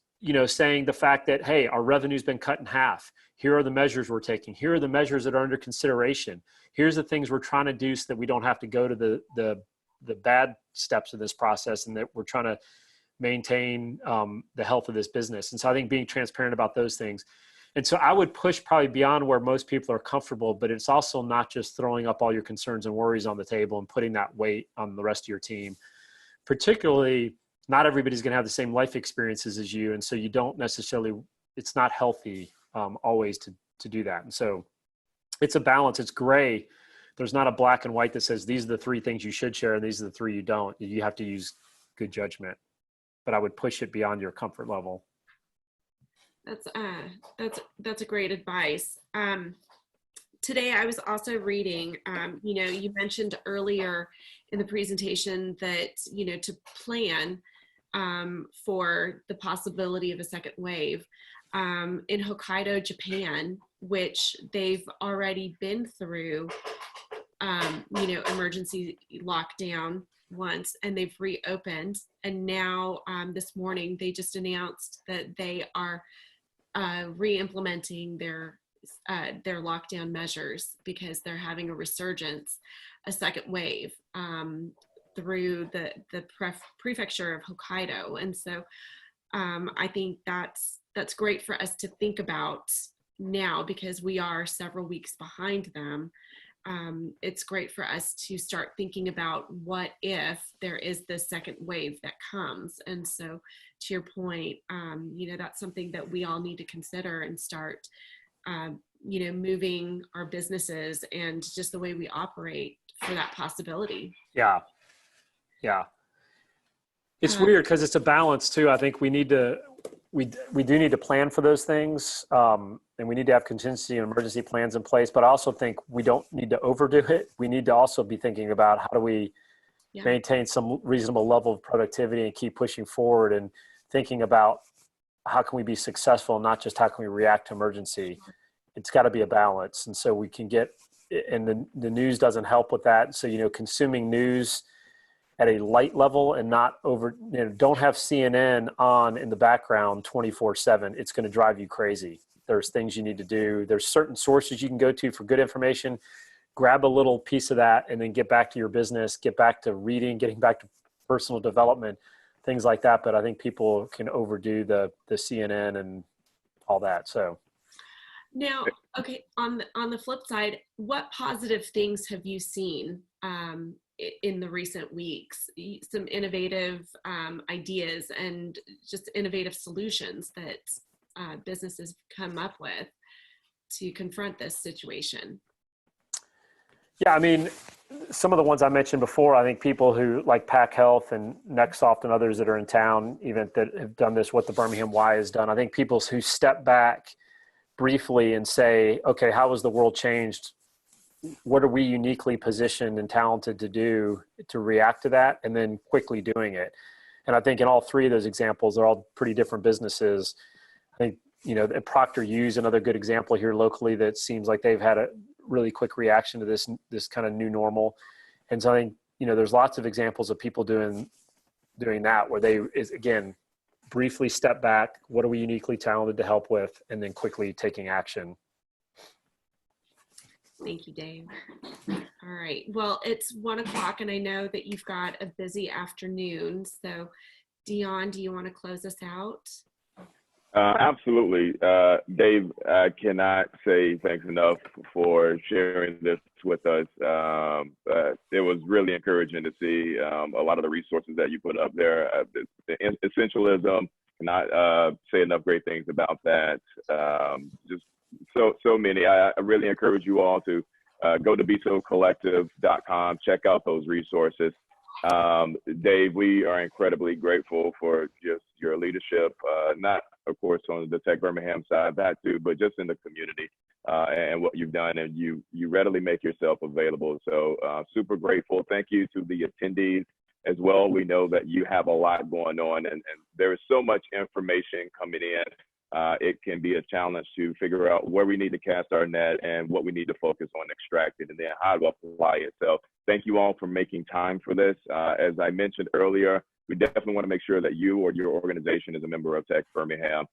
saying the fact that, hey, our revenue's been cut in half. Here are the measures we're taking. Here are the measures that are under consideration. Here's the things we're trying to do so that we don't have to go to the bad steps of this process, and that we're trying to maintain the health of this business. And so I think being transparent about those things. And so I would push probably beyond where most people are comfortable, but it's also not just throwing up all your concerns and worries on the table and putting that weight on the rest of your team. Particularly, not everybody's going to have the same life experiences as you. And so you don't necessarily, it's not healthy always to do that. And so it's a balance. It's gray. There's not a black and white that says these are the 3 things you should share and these are the 3 you don't. You have to use good judgment, but I would push it beyond your comfort level. That's a great advice. Today I was also reading, you mentioned earlier in the presentation that, to plan for the possibility of a second wave. In Hokkaido, Japan, which they've already been through, emergency lockdown once, and they've reopened. And now this morning, they just announced that they are re-implementing their lockdown measures because they're having a resurgence, a second wave through the prefecture of Hokkaido. And so I think that's great for us to think about now, because we are several weeks behind them. It's great for us to start thinking about what if there is this second wave that comes. And so to your point, that's something that we all need to consider and start, moving our businesses and just the way we operate for that possibility. Yeah. It's weird because it's a balance too. I think we do need to plan for those things. And we need to have contingency and emergency plans in place, but I also think we don't need to overdo it. We need to also be thinking about how do we maintain some reasonable level of productivity and keep pushing forward, and thinking about how can we be successful, not just how can we react to emergency. It's got to be a balance. And so we can get, and the news doesn't help with that. So, consuming news at a light level and not over, don't have CNN on in the background 24/7. It's going to drive you crazy. There's things you need to do. There's certain sources you can go to for good information. Grab a little piece of that and then get back to your business, get back to reading, getting back to personal development, things like that. But I think people can overdo the CNN and all that. So now, okay, on the flip side, what positive things have you seen in the recent weeks? Some innovative ideas and just innovative solutions that businesses come up with to confront this situation? Yeah, I mean, some of the ones I mentioned before, I think people who like Pack Health and Nextsoft and others that are in town, even that have done this, what the Birmingham Y has done. I think people who step back briefly and say, okay, how has the world changed? What are we uniquely positioned and talented to do to react to that? And then quickly doing it. And I think in all 3 of those examples, they're all pretty different businesses. I think, Procter Hughes, another good example here locally that seems like they've had a really quick reaction to this kind of new normal. And so I think, there's lots of examples of people doing that, where they again, briefly step back. What are we uniquely talented to help with? And then quickly taking action. Thank you, Dave. All right. Well, it's 1 o'clock and I know that you've got a busy afternoon. So Dion, do you want to close us out? Absolutely. Dave, I cannot say thanks enough for sharing this with us. It was really encouraging to see a lot of the resources that you put up there. The essentialism, cannot say enough great things about that. Just so many. I really encourage you all to go to bisocollective.com, check out those resources. Dave, we are incredibly grateful for just your leadership, not of course on the Tech Birmingham side, that too, but just in the community and what you've done, and you readily make yourself available. So super grateful. Thank you to the attendees as well. We know that you have a lot going on, and there is so much information coming in. It can be a challenge to figure out where we need to cast our net and what we need to focus on extracting, and then how to apply it. So thank you all for making time for this. As I mentioned earlier, we definitely want to make sure that you or your organization is a member of Tech Birmingham.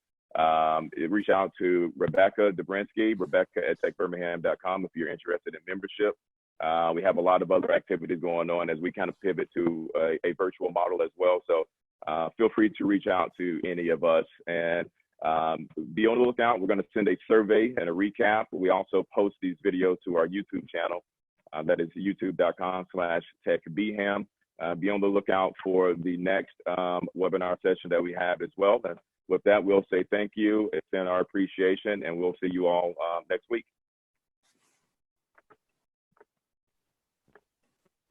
Reach out to Rebecca Dobrinsky, Rebecca@techbirmingham.com if you're interested in membership. We have a lot of other activities going on as we kind of pivot to a virtual model as well. So feel free to reach out to any of us, and be on the lookout. We're going to send a survey and a recap. We also post these videos to our YouTube channel. That is youtube.com/TechBirmingham. Be on the lookout for the next webinar session that we have as well. And with that, we'll say thank you, extend our appreciation, and we'll see you all next week.